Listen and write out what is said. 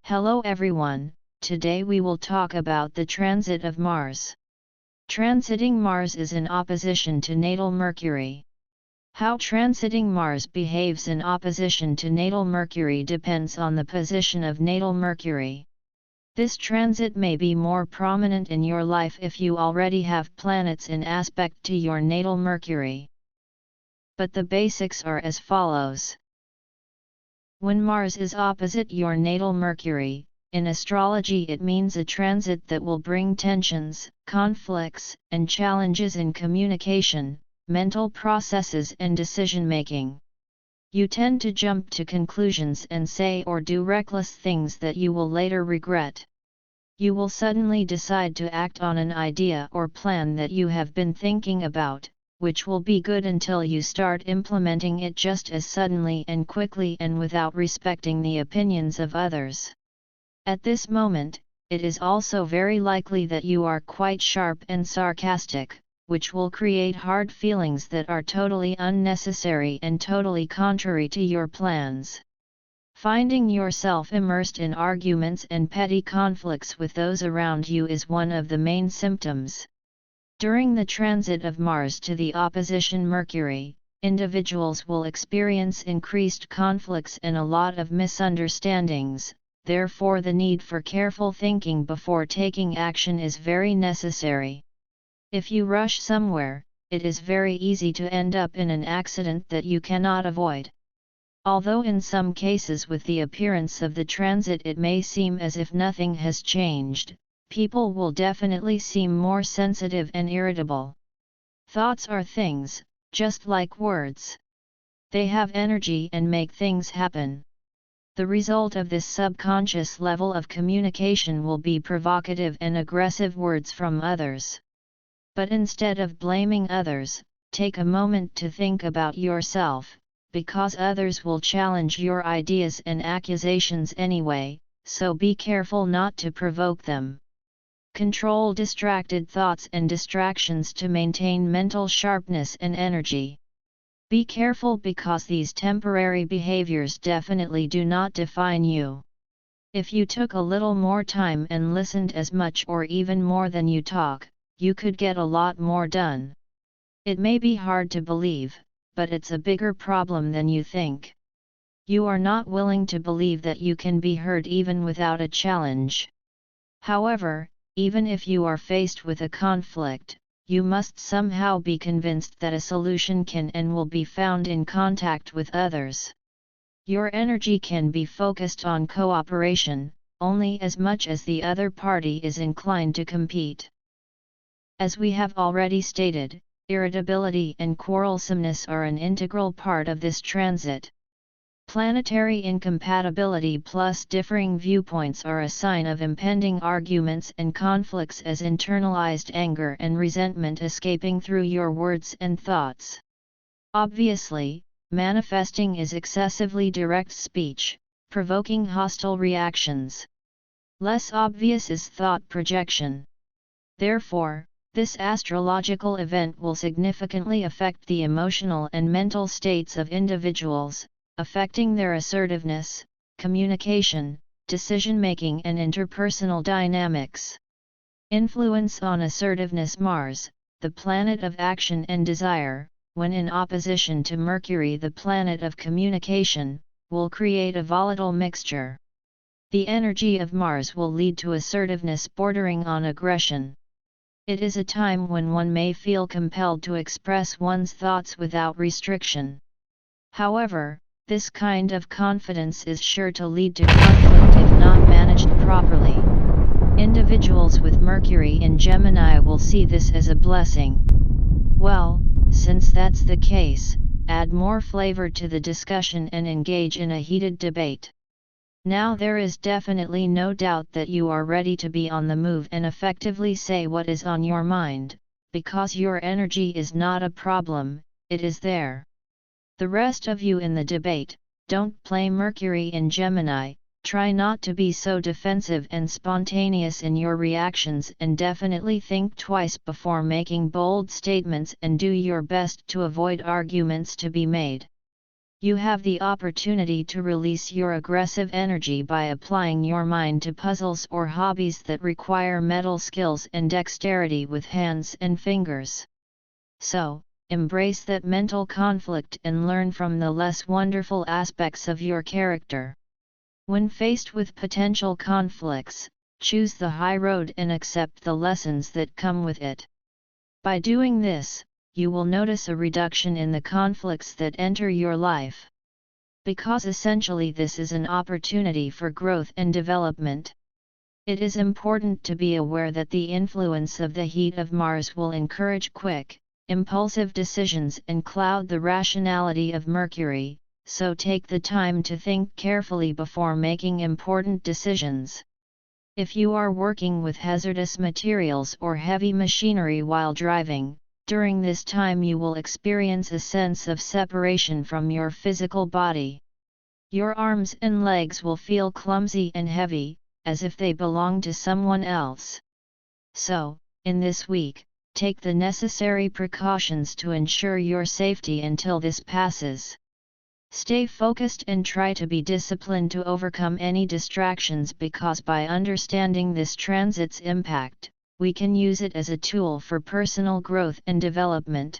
Hello everyone, today we will talk about the transit of Mars. Transiting Mars is in opposition to natal Mercury. How transiting Mars behaves in opposition to natal Mercury depends on the position of natal Mercury. This transit may be more prominent in your life if you already have planets in aspect to your natal Mercury. But the basics are as follows. When Mars is opposite your natal Mercury, in astrology it means a transit that will bring tensions, conflicts, and challenges in communication, mental processes and decision-making. You tend to jump to conclusions and say or do reckless things that you will later regret. You will suddenly decide to act on an idea or plan that you have been thinking about, which will be good until you start implementing it just as suddenly and quickly and without respecting the opinions of others. At this moment, it is also very likely that you are quite sharp and sarcastic, which will create hard feelings that are totally unnecessary and totally contrary to your plans. Finding yourself immersed in arguments and petty conflicts with those around you is one of the main symptoms. During the transit of Mars to the opposition Mercury, individuals will experience increased conflicts and a lot of misunderstandings, therefore the need for careful thinking before taking action is very necessary. If you rush somewhere, it is very easy to end up in an accident that you cannot avoid. Although in some cases with the appearance of the transit it may seem as if nothing has changed, people will definitely seem more sensitive and irritable. Thoughts are things, just like words. They have energy and make things happen. The result of this subconscious level of communication will be provocative and aggressive words from others. But instead of blaming others, take a moment to think about yourself, because others will challenge your ideas and accusations anyway, so be careful not to provoke them. Control distracted thoughts and distractions to maintain mental sharpness and energy. Be careful because these temporary behaviors definitely do not define you. If you took a little more time and listened as much or even more than you talk, you could get a lot more done. It may be hard to believe, but it's a bigger problem than you think. You are not willing to believe that you can be heard even without a challenge. However, even if you are faced with a conflict, you must somehow be convinced that a solution can and will be found in contact with others. Your energy can be focused on cooperation, only as much as the other party is inclined to compete. As we have already stated, irritability and quarrelsomeness are an integral part of this transit. Planetary incompatibility plus differing viewpoints are a sign of impending arguments and conflicts as internalized anger and resentment escaping through your words and thoughts. Obviously, manifesting is excessively direct speech, provoking hostile reactions. Less obvious is thought projection. Therefore, this astrological event will significantly affect the emotional and mental states of individuals, affecting their assertiveness, communication, decision-making and interpersonal dynamics. Influence on assertiveness. Mars, the planet of action and desire, when in opposition to Mercury, the planet of communication, will create a volatile mixture. The energy of Mars will lead to assertiveness bordering on aggression. It is a time when one may feel compelled to express one's thoughts without restriction. However, this kind of confidence is sure to lead to conflict if not managed properly. Individuals with Mercury in Gemini will see this as a blessing. Well, since that's the case, add more flavor to the discussion and engage in a heated debate. Now there is definitely no doubt that you are ready to be on the move and effectively say what is on your mind, because your energy is not a problem, it is there. The rest of you in the debate, Don't play Mercury in Gemini. Try not to be so defensive and spontaneous in your reactions, and definitely think twice before making bold statements, and do your best to avoid arguments to be made. You have the opportunity to release your aggressive energy by applying your mind to puzzles or hobbies that require mental skills and dexterity with hands and fingers. So, embrace that mental conflict and learn from the less wonderful aspects of your character. When faced with potential conflicts, choose the high road and accept the lessons that come with it. By doing this, you will notice a reduction in the conflicts that enter your life. Because essentially this is an opportunity for growth and development. It is important to be aware that the influence of the heat of Mars will encourage quick, impulsive decisions and cloud the rationality of Mercury, so take the time to think carefully before making important decisions. If you are working with hazardous materials or heavy machinery while driving, during this time you will experience a sense of separation from your physical body. Your arms and legs will feel clumsy and heavy, as if they belong to someone else. So, in this week, take the necessary precautions to ensure your safety until this passes. Stay focused and try to be disciplined to overcome any distractions, because by understanding this transit's impact, we can use it as a tool for personal growth and development.